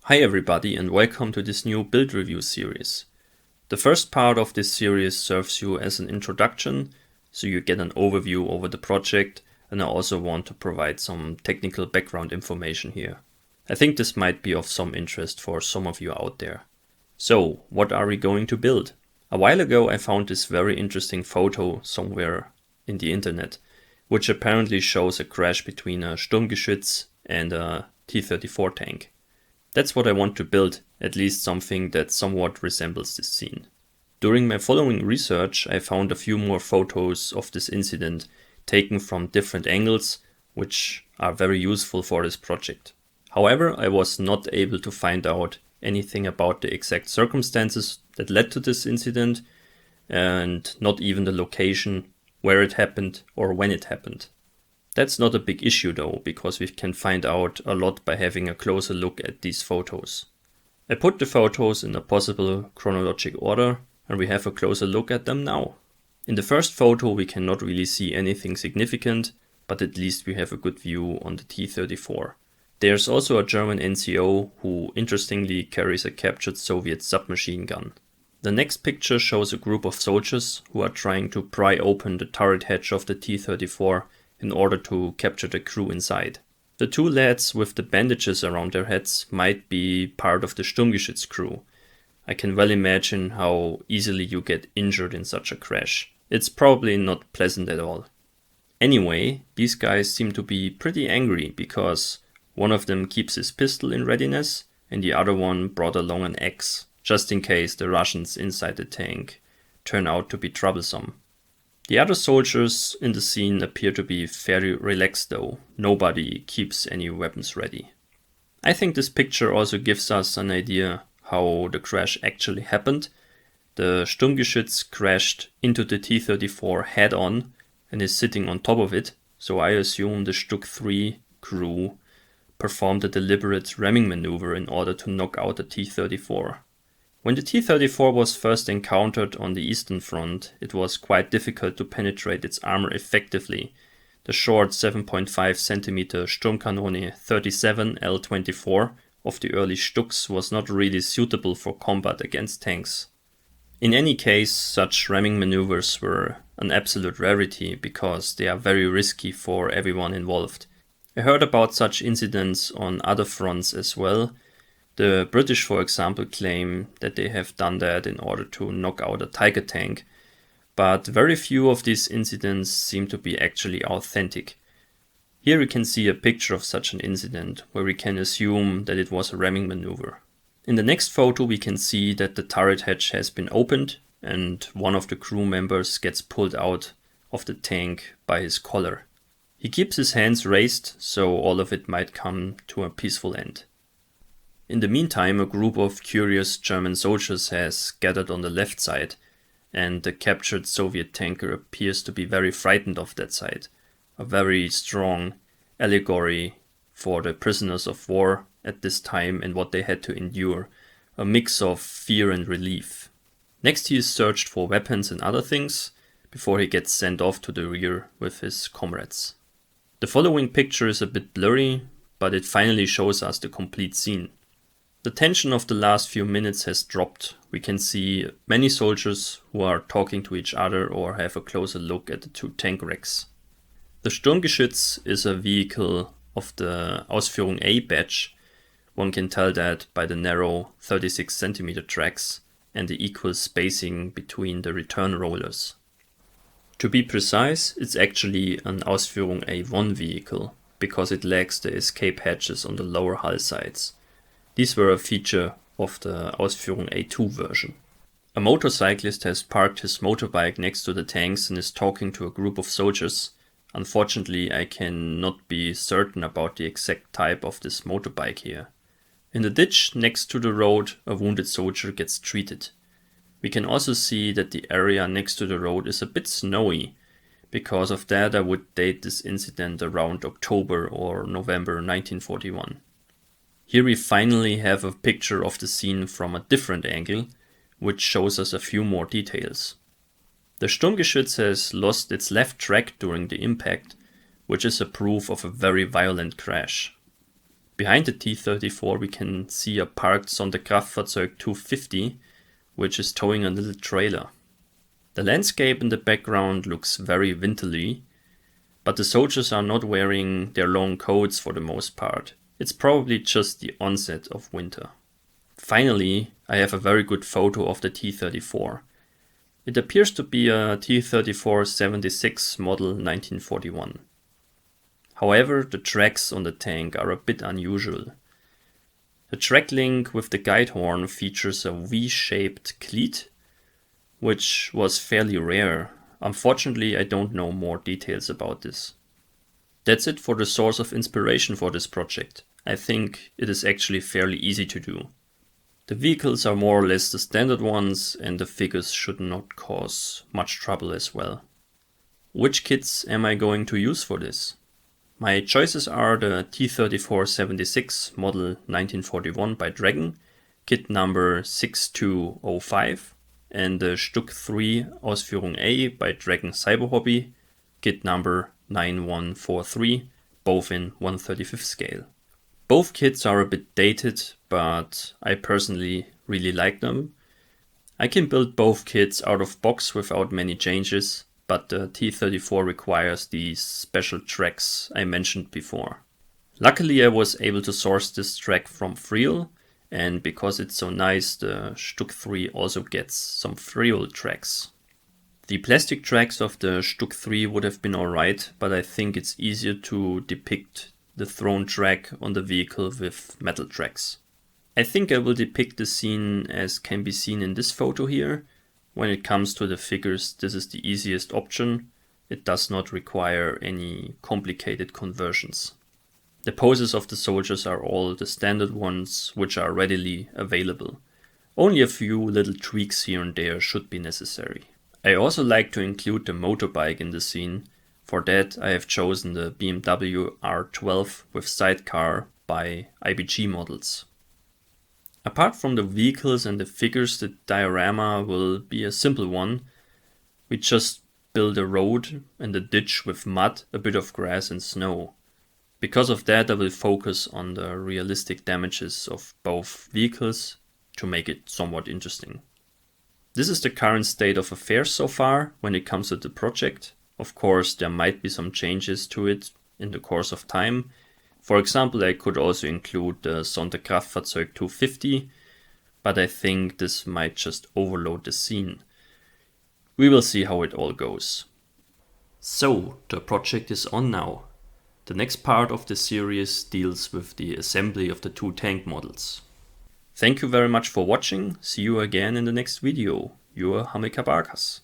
Hi everybody and welcome to this new build review series. The first part of this series serves you as an introduction, so you get an overview over the project, and I also want to provide some technical background information here. I think this might be of some interest for some of you out there. So, what are we going to build? A while ago I found this very interesting photo somewhere in the internet, which apparently shows a crash between a Sturmgeschütz and a T-34 tank. That's what I want to build, at least something that somewhat resembles this scene. During my following research, I found a few more photos of this incident taken from different angles, which are very useful for this project. However, I was not able to find out anything about the exact circumstances that led to this incident, and not even the location where it happened or when it happened. That's not a big issue though, because we can find out a lot by having a closer look at these photos. I put the photos in a possible chronological order and we have a closer look at them now. In the first photo we cannot really see anything significant, but at least we have a good view on the T-34. There's also a German NCO who interestingly carries a captured Soviet submachine gun. The next picture shows a group of soldiers who are trying to pry open the turret hatch of the T-34 in order to capture the crew inside. The two lads with the bandages around their heads might be part of the Sturmgeschütz crew. I can well imagine how easily you get injured in such a crash. It's probably not pleasant at all. Anyway, these guys seem to be pretty angry because one of them keeps his pistol in readiness and the other one brought along an axe, just in case the Russians inside the tank turn out to be troublesome. The other soldiers in the scene appear to be fairly relaxed though. Nobody keeps any weapons ready. I think this picture also gives us an idea how the crash actually happened. The Sturmgeschütz crashed into the T-34 head on and is sitting on top of it, so I assume the StuG III crew performed a deliberate ramming maneuver in order to knock out the T-34. When the T-34 was first encountered on the Eastern Front, it was quite difficult to penetrate its armor effectively. The short 7.5 cm Sturmkanone 37 L24 of the early StuGs was not really suitable for combat against tanks. In any case, such ramming maneuvers were an absolute rarity because they are very risky for everyone involved. I heard about such incidents on other fronts as well. The British, for example, claim that they have done that in order to knock out a Tiger tank, but very few of these incidents seem to be actually authentic. Here we can see a picture of such an incident, where we can assume that it was a ramming maneuver. In the next photo we can see that the turret hatch has been opened and one of the crew members gets pulled out of the tank by his collar. He keeps his hands raised, so all of it might come to a peaceful end. In the meantime, a group of curious German soldiers has gathered on the left side, and the captured Soviet tanker appears to be very frightened of that side. A very strong allegory for the prisoners of war at this time and what they had to endure, a mix of fear and relief. Next he is searched for weapons and other things, before he gets sent off to the rear with his comrades. The following picture is a bit blurry, but it finally shows us the complete scene. The tension of the last few minutes has dropped. We can see many soldiers who are talking to each other or have a closer look at the two tank wrecks. The Sturmgeschütz is a vehicle of the Ausführung A batch. One can tell that by the narrow 36 cm tracks and the equal spacing between the return rollers. To be precise, it's actually an Ausführung A1 vehicle because it lacks the escape hatches on the lower hull sides. These were a feature of the Ausführung A2 version. A motorcyclist has parked his motorbike next to the tanks and is talking to a group of soldiers. Unfortunately, I cannot be certain about the exact type of this motorbike here. In the ditch next to the road, a wounded soldier gets treated. We can also see that the area next to the road is a bit snowy. Because of that, I would date this incident around October or November 1941. Here we finally have a picture of the scene from a different angle, which shows us a few more details. The Sturmgeschütz has lost its left track during the impact, which is a proof of a very violent crash. Behind the T-34 we can see a parked Sonderkraftfahrzeug 250, which is towing a little trailer. The landscape in the background looks very winterly, but the soldiers are not wearing their long coats for the most part. It's probably just the onset of winter. Finally, I have a very good photo of the T-34. It appears to be a T-34-76 model 1941. However, the tracks on the tank are a bit unusual. The track link with the guide horn features a V-shaped cleat, which was fairly rare. Unfortunately, I don't know more details about this. That's it for the source of inspiration for this project. I think it is actually fairly easy to do. The vehicles are more or less the standard ones, and the figures should not cause much trouble as well. Which kits am I going to use for this? My choices are the T-34-76 model 1941 by Dragon, kit number 6205, and the StuG III Ausführung A by Dragon Cyber Hobby, kit number 9143, both in 1/35 scale. Both kits are a bit dated, but I personally really like them. I can build both kits out of box without many changes, but the T-34 requires these special tracks I mentioned before. Luckily I was able to source this track from Friel, and because it's so nice, the StuG III also gets some Friel tracks. The plastic tracks of the StuG III would have been alright, but I think it's easier to depict the thrown track on the vehicle with metal tracks. I think I will depict the scene as can be seen in this photo here. When it comes to the figures, this is the easiest option. It does not require any complicated conversions. The poses of the soldiers are all the standard ones, which are readily available. Only a few little tweaks here and there should be necessary. I also like to include the motorbike in the scene. For that I have chosen the BMW R12 with sidecar by IBG Models. Apart from the vehicles and the figures, the diorama will be a simple one. We just build a road and a ditch with mud, a bit of grass and snow. Because of that I will focus on the realistic damages of both vehicles to make it somewhat interesting. This is the current state of affairs so far when it comes to the project. Of course, there might be some changes to it in the course of time. For example, I could also include the Sonderkraftfahrzeug 250, but I think this might just overload the scene. We will see how it all goes. So, the project is on now. The next part of the series deals with the assembly of the two tank models. Thank you very much for watching. See you again in the next video. Your Hamilkar Barkas.